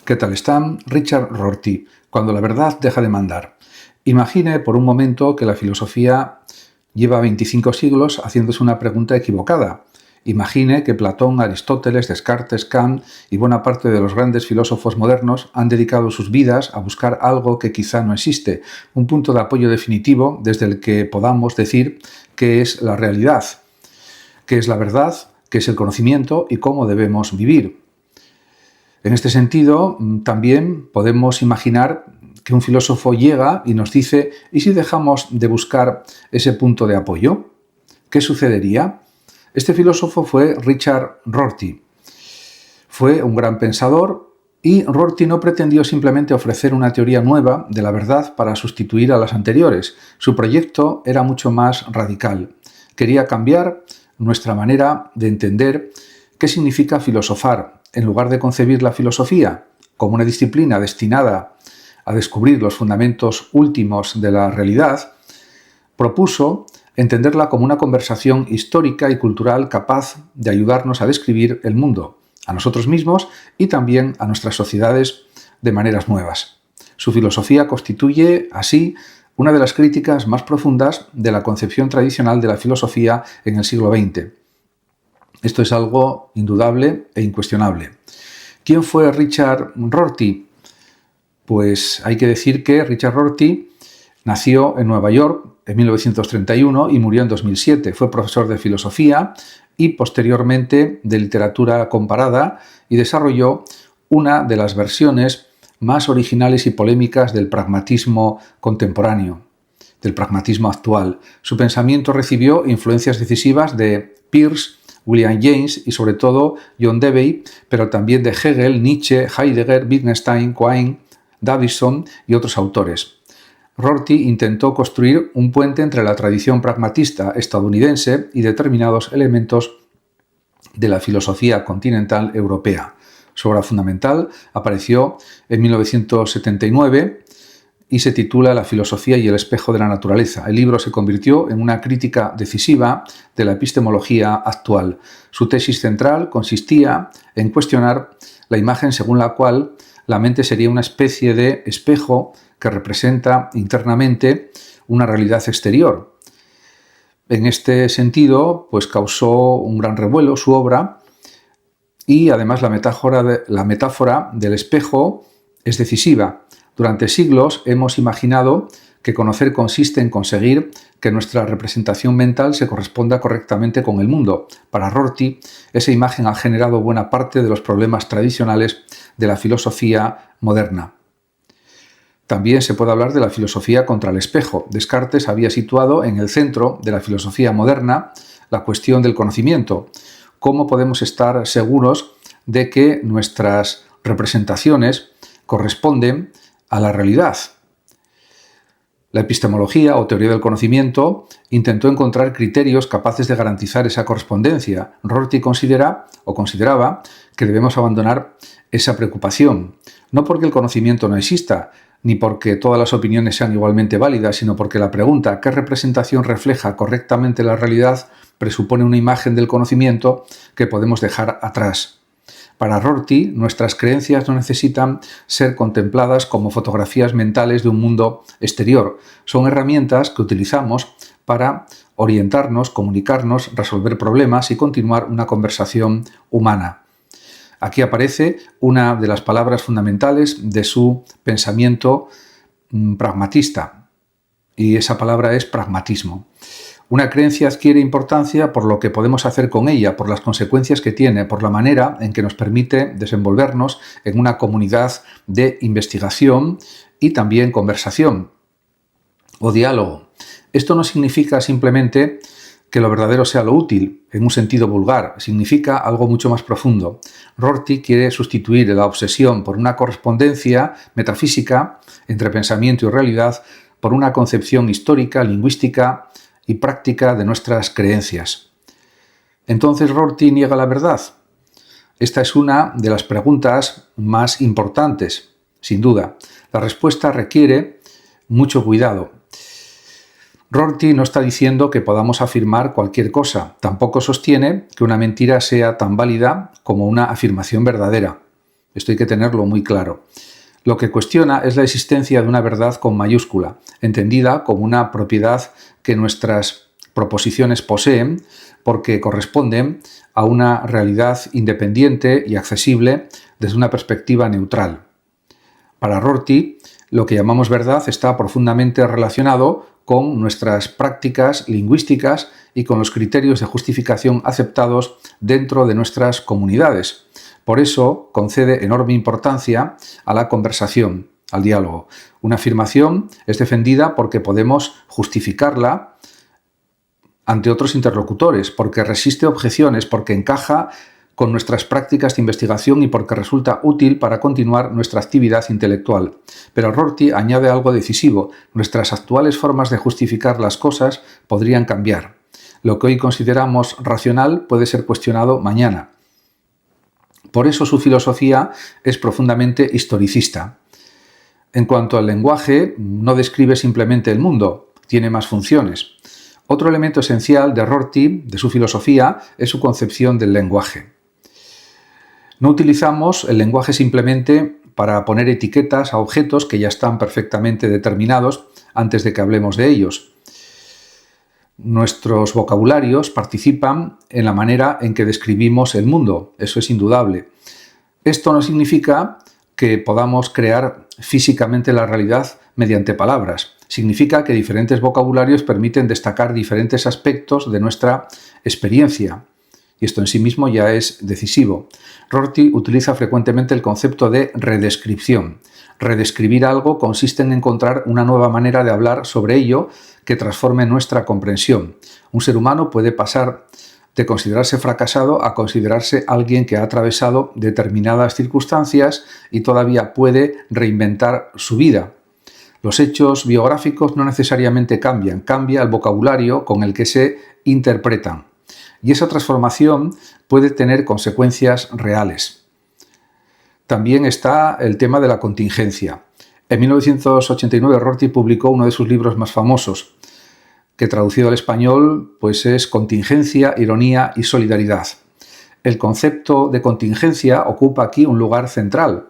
¿Qué tal están? Richard Rorty, cuando la verdad deja de mandar. Imagine por un momento que la filosofía lleva 25 siglos haciéndose una pregunta equivocada. Imagine que Platón, Aristóteles, Descartes, Kant y buena parte de los grandes filósofos modernos han dedicado sus vidas a buscar algo que quizá no existe, un punto de apoyo definitivo desde el que podamos decir qué es la realidad, qué es la verdad, qué es el conocimiento y cómo debemos vivir. En este sentido, también podemos imaginar que un filósofo llega y nos dice: ¿y si dejamos de buscar ese punto de apoyo? ¿Qué sucedería? Este filósofo fue Richard Rorty. Fue un gran pensador y Rorty no pretendió simplemente ofrecer una teoría nueva de la verdad para sustituir a las anteriores. Su proyecto era mucho más radical. Quería cambiar nuestra manera de entender qué significa filosofar. En lugar de concebir la filosofía como una disciplina destinada a descubrir los fundamentos últimos de la realidad, propuso entenderla como una conversación histórica y cultural capaz de ayudarnos a describir el mundo, a nosotros mismos y también a nuestras sociedades de maneras nuevas. Su filosofía constituye, así, una de las críticas más profundas de la concepción tradicional de la filosofía en el siglo XX. Esto es algo indudable e incuestionable. ¿Quién fue Richard Rorty? Pues hay que decir que Richard Rorty nació en Nueva York en 1931 y murió en 2007. Fue profesor de filosofía y posteriormente de literatura comparada y desarrolló una de las versiones más originales y polémicas del pragmatismo contemporáneo, del pragmatismo actual. Su pensamiento recibió influencias decisivas de Peirce, William James y sobre todo John Dewey, pero también de Hegel, Nietzsche, Heidegger, Wittgenstein, Quine, Davidson y otros autores. Rorty intentó construir un puente entre la tradición pragmatista estadounidense y determinados elementos de la filosofía continental europea. Su obra fundamental apareció en 1979 y se titula La filosofía y el espejo de la naturaleza. El libro se convirtió en una crítica decisiva de la epistemología actual. Su tesis central consistía en cuestionar la imagen según la cual la mente sería una especie de espejo que representa internamente una realidad exterior. En este sentido, pues causó un gran revuelo su obra y además la metáfora del espejo es decisiva. Durante siglos hemos imaginado que conocer consiste en conseguir que nuestra representación mental se corresponda correctamente con el mundo. Para Rorty, esa imagen ha generado buena parte de los problemas tradicionales de la filosofía moderna. También se puede hablar de la filosofía contra el espejo. Descartes había situado en el centro de la filosofía moderna la cuestión del conocimiento. ¿Cómo podemos estar seguros de que nuestras representaciones corresponden a la realidad? La epistemología o teoría del conocimiento intentó encontrar criterios capaces de garantizar esa correspondencia. Rorty consideraba que debemos abandonar esa preocupación, no porque el conocimiento no exista, ni porque todas las opiniones sean igualmente válidas, sino porque la pregunta ¿qué representación refleja correctamente la realidad? Presupone una imagen del conocimiento que podemos dejar atrás. Para Rorty, nuestras creencias no necesitan ser contempladas como fotografías mentales de un mundo exterior. Son herramientas que utilizamos para orientarnos, comunicarnos, resolver problemas y continuar una conversación humana. Aquí aparece una de las palabras fundamentales de su pensamiento pragmatista, y esa palabra es pragmatismo. Una creencia adquiere importancia por lo que podemos hacer con ella, por las consecuencias que tiene, por la manera en que nos permite desenvolvernos en una comunidad de investigación y también conversación o diálogo. Esto no significa simplemente que lo verdadero sea lo útil, en un sentido vulgar, significa algo mucho más profundo. Rorty quiere sustituir la obsesión por una correspondencia metafísica entre pensamiento y realidad por una concepción histórica, lingüística y práctica de nuestras creencias. ¿Entonces Rorty niega la verdad? Esta es una de las preguntas más importantes, sin duda. La respuesta requiere mucho cuidado. Rorty no está diciendo que podamos afirmar cualquier cosa, tampoco sostiene que una mentira sea tan válida como una afirmación verdadera. Esto hay que tenerlo muy claro. Lo que cuestiona es la existencia de una verdad con mayúscula, entendida como una propiedad que nuestras proposiciones poseen porque corresponden a una realidad independiente y accesible desde una perspectiva neutral. Para Rorty, lo que llamamos verdad está profundamente relacionado con nuestras prácticas lingüísticas y con los criterios de justificación aceptados dentro de nuestras comunidades. Por eso concede enorme importancia a la conversación, al diálogo. Una afirmación es defendida porque podemos justificarla ante otros interlocutores, porque resiste objeciones, porque encaja con nuestras prácticas de investigación y porque resulta útil para continuar nuestra actividad intelectual. Pero Rorty añade algo decisivo: nuestras actuales formas de justificar las cosas podrían cambiar. Lo que hoy consideramos racional puede ser cuestionado mañana. Por eso su filosofía es profundamente historicista. En cuanto al lenguaje, no describe simplemente el mundo, tiene más funciones. Otro elemento esencial de Rorty, de su filosofía, es su concepción del lenguaje. No utilizamos el lenguaje simplemente para poner etiquetas a objetos que ya están perfectamente determinados antes de que hablemos de ellos. Nuestros vocabularios participan en la manera en que describimos el mundo, eso es indudable. Esto no significa que podamos crear físicamente la realidad mediante palabras. Significa que diferentes vocabularios permiten destacar diferentes aspectos de nuestra experiencia. Y esto en sí mismo ya es decisivo. Rorty utiliza frecuentemente el concepto de redescripción. Redescribir algo consiste en encontrar una nueva manera de hablar sobre ello que transforme nuestra comprensión. Un ser humano puede pasar de considerarse fracasado a considerarse alguien que ha atravesado determinadas circunstancias y todavía puede reinventar su vida. Los hechos biográficos no necesariamente cambian, cambia el vocabulario con el que se interpretan. Y esa transformación puede tener consecuencias reales. También está el tema de la contingencia. En 1989 Rorty publicó uno de sus libros más famosos, que traducido al español pues es Contingencia, Ironía y Solidaridad. El concepto de contingencia ocupa aquí un lugar central.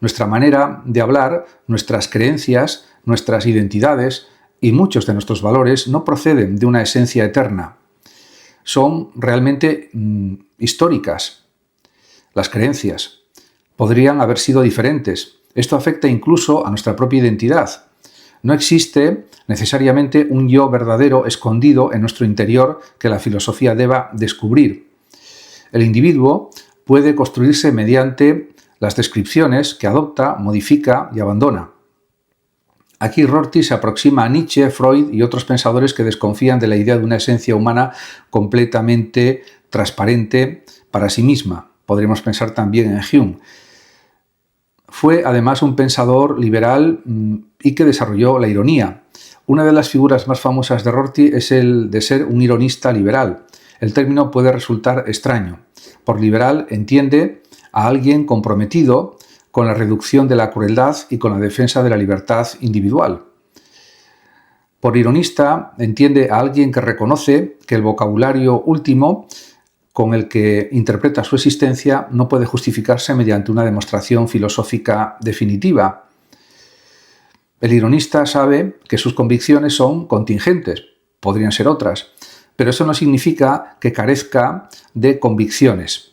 Nuestra manera de hablar, nuestras creencias, nuestras identidades y muchos de nuestros valores no proceden de una esencia eterna. Son realmente históricas. Las creencias podrían haber sido diferentes. Esto afecta incluso a nuestra propia identidad. No existe necesariamente un yo verdadero escondido en nuestro interior que la filosofía deba descubrir. El individuo puede construirse mediante las descripciones que adopta, modifica y abandona. Aquí Rorty se aproxima a Nietzsche, Freud y otros pensadores que desconfían de la idea de una esencia humana completamente transparente para sí misma. Podríamos pensar también en Hume. Fue además un pensador liberal y que desarrolló la ironía. Una de las figuras más famosas de Rorty es el de ser un ironista liberal. El término puede resultar extraño. Por liberal entiende a alguien comprometido con la reducción de la crueldad y con la defensa de la libertad individual. Por ironista entiende a alguien que reconoce que el vocabulario último con el que interpreta su existencia no puede justificarse mediante una demostración filosófica definitiva. El ironista sabe que sus convicciones son contingentes, podrían ser otras, pero eso no significa que carezca de convicciones.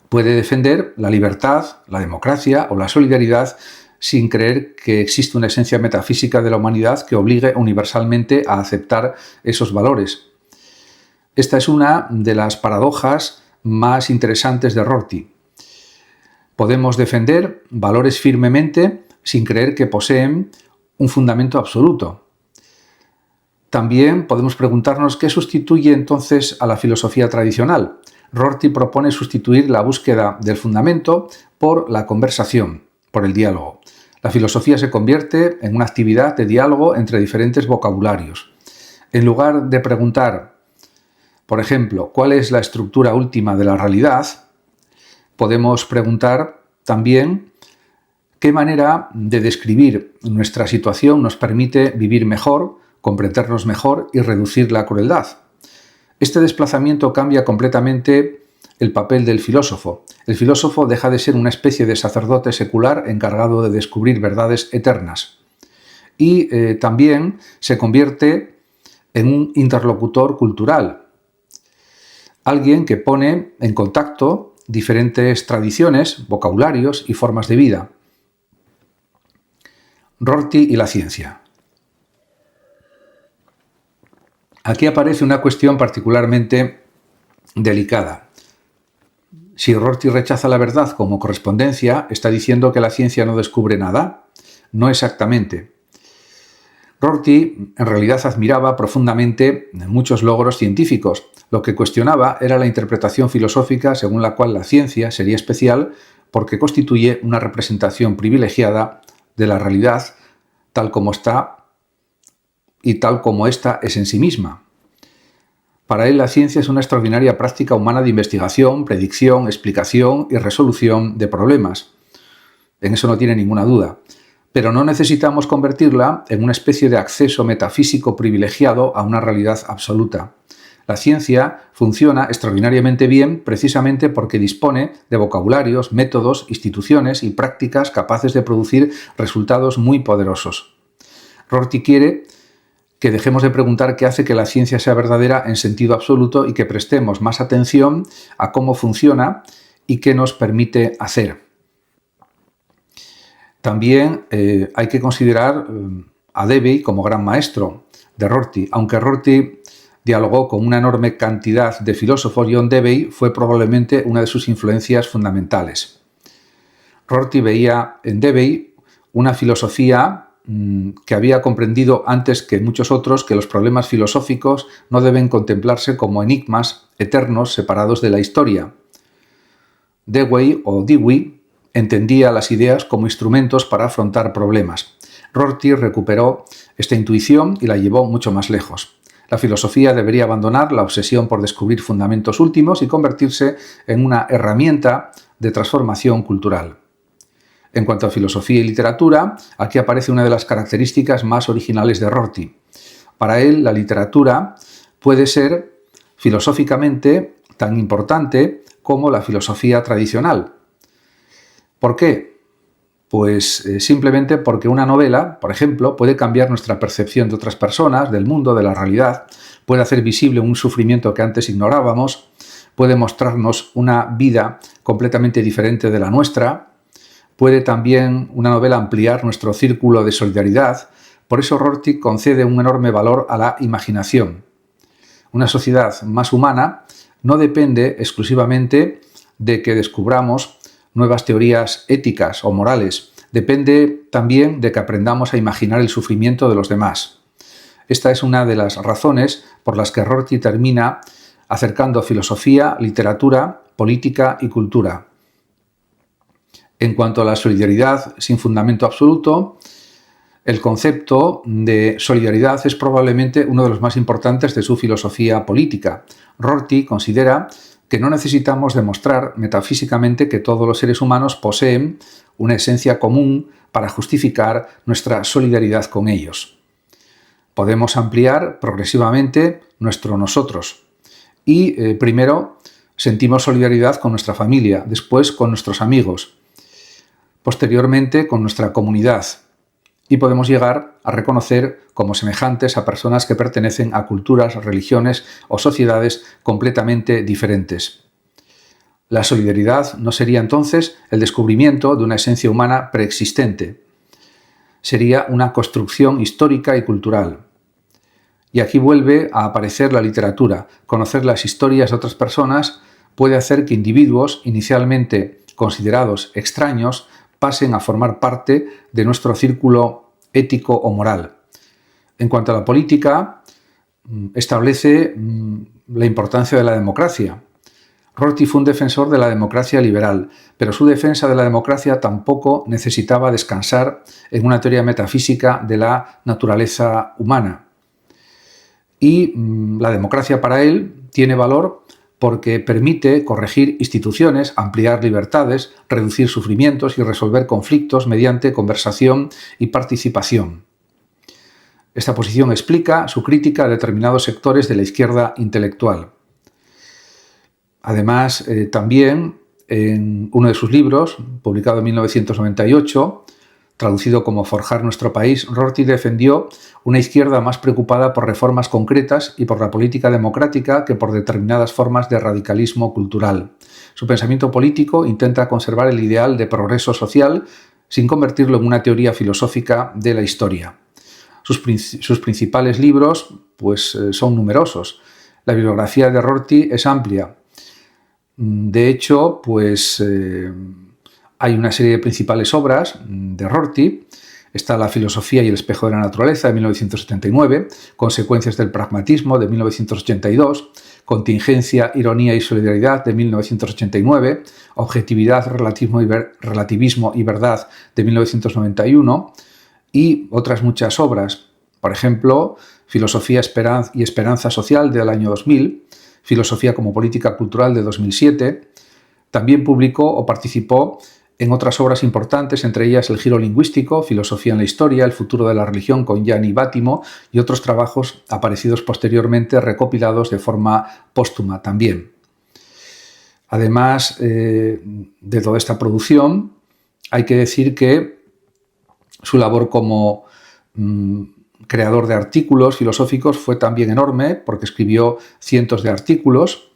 Puede defender la libertad, la democracia o la solidaridad sin creer que existe una esencia metafísica de la humanidad que obligue universalmente a aceptar esos valores. Esta es una de las paradojas más interesantes de Rorty. Podemos defender valores firmemente sin creer que poseen un fundamento absoluto. También podemos preguntarnos qué sustituye entonces a la filosofía tradicional. Rorty propone sustituir la búsqueda del fundamento por la conversación, por el diálogo. La filosofía se convierte en una actividad de diálogo entre diferentes vocabularios. En lugar de preguntar, por ejemplo, ¿cuál es la estructura última de la realidad?, podemos preguntar también qué manera de describir nuestra situación nos permite vivir mejor, comprendernos mejor y reducir la crueldad. Este desplazamiento cambia completamente el papel del filósofo. El filósofo deja de ser una especie de sacerdote secular encargado de descubrir verdades eternas y también se convierte en un interlocutor cultural, alguien que pone en contacto diferentes tradiciones, vocabularios y formas de vida. Rorty y la ciencia. Aquí aparece una cuestión particularmente delicada. Si Rorty rechaza la verdad como correspondencia, ¿está diciendo que la ciencia no descubre nada? No exactamente. Rorty en realidad admiraba profundamente muchos logros científicos. Lo que cuestionaba era la interpretación filosófica según la cual la ciencia sería especial porque constituye una representación privilegiada de la realidad tal como está y tal como ésta es en sí misma. Para él, la ciencia es una extraordinaria práctica humana de investigación, predicción, explicación y resolución de problemas. En eso no tiene ninguna duda. Pero no necesitamos convertirla en una especie de acceso metafísico privilegiado a una realidad absoluta. La ciencia funciona extraordinariamente bien precisamente porque dispone de vocabularios, métodos, instituciones y prácticas capaces de producir resultados muy poderosos. Rorty quiere que dejemos de preguntar qué hace que la ciencia sea verdadera en sentido absoluto y que prestemos más atención a cómo funciona y qué nos permite hacer. También hay que considerar a Debye como gran maestro de Rorty. Aunque Rorty dialogó con una enorme cantidad de filósofos, John Debye fue probablemente una de sus influencias fundamentales. Rorty veía en Debye una filosofía que había comprendido antes que muchos otros que los problemas filosóficos no deben contemplarse como enigmas eternos separados de la historia. Dewey o Dewey entendía las ideas como instrumentos para afrontar problemas. Rorty recuperó esta intuición y la llevó mucho más lejos. La filosofía debería abandonar la obsesión por descubrir fundamentos últimos y convertirse en una herramienta de transformación cultural. En cuanto a filosofía y literatura, aquí aparece una de las características más originales de Rorty. Para él, la literatura puede ser filosóficamente tan importante como la filosofía tradicional. ¿Por qué? Pues simplemente porque una novela, por ejemplo, puede cambiar nuestra percepción de otras personas, del mundo, de la realidad, puede hacer visible un sufrimiento que antes ignorábamos, puede mostrarnos una vida completamente diferente de la nuestra, puede también una novela ampliar nuestro círculo de solidaridad. Por eso Rorty concede un enorme valor a la imaginación. Una sociedad más humana no depende exclusivamente de que descubramos nuevas teorías éticas o morales. Depende también de que aprendamos a imaginar el sufrimiento de los demás. Esta es una de las razones por las que Rorty termina acercando filosofía, literatura, política y cultura. En cuanto a la solidaridad sin fundamento absoluto, el concepto de solidaridad es probablemente uno de los más importantes de su filosofía política. Rorty considera que no necesitamos demostrar metafísicamente que todos los seres humanos poseen una esencia común para justificar nuestra solidaridad con ellos. Podemos ampliar progresivamente nuestro nosotros y primero sentimos solidaridad con nuestra familia, después con nuestros amigos, posteriormente con nuestra comunidad y podemos llegar a reconocer como semejantes a personas que pertenecen a culturas, religiones o sociedades completamente diferentes. La solidaridad no sería entonces el descubrimiento de una esencia humana preexistente. Sería una construcción histórica y cultural. Y aquí vuelve a aparecer la literatura. Conocer las historias de otras personas puede hacer que individuos inicialmente considerados extraños pasen a formar parte de nuestro círculo ético o moral. En cuanto a la política, establece la importancia de la democracia. Rorty fue un defensor de la democracia liberal, pero su defensa de la democracia tampoco necesitaba descansar en una teoría metafísica de la naturaleza humana. Y la democracia para él tiene valor porque permite corregir instituciones, ampliar libertades, reducir sufrimientos y resolver conflictos mediante conversación y participación. Esta posición explica su crítica a determinados sectores de la izquierda intelectual. Además, también en uno de sus libros, publicado en 1998, traducido como Forjar nuestro país, Rorty defendió una izquierda más preocupada por reformas concretas y por la política democrática que por determinadas formas de radicalismo cultural. Su pensamiento político intenta conservar el ideal de progreso social sin convertirlo en una teoría filosófica de la historia. Sus principales libros son numerosos. La bibliografía de Rorty es amplia. De hecho, hay una serie de principales obras de Rorty. Está La filosofía y el espejo de la naturaleza, de 1979, Consecuencias del pragmatismo, de 1982, Contingencia, ironía y solidaridad, de 1989, Objetividad, relativismo y verdad, de 1991, y otras muchas obras. Por ejemplo, Filosofía y esperanza social, del año 2000, Filosofía como política cultural, de 2007. También publicó o participó en otras obras importantes, entre ellas El giro lingüístico, Filosofía en la historia, El futuro de la religión, con Gianni Bátimo, y otros trabajos aparecidos posteriormente, recopilados de forma póstuma también. Además de toda esta producción, hay que decir que su labor como creador de artículos filosóficos fue también enorme, porque escribió cientos de artículos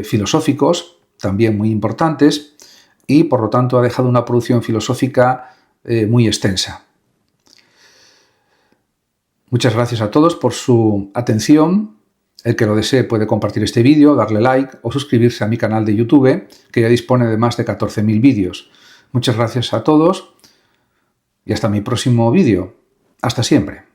filosóficos, también muy importantes, y por lo tanto ha dejado una producción filosófica muy extensa. Muchas gracias a todos por su atención. El que lo desee puede compartir este vídeo, darle like o suscribirse a mi canal de YouTube, que ya dispone de más de 14.000 vídeos. Muchas gracias a todos y hasta mi próximo vídeo. Hasta siempre.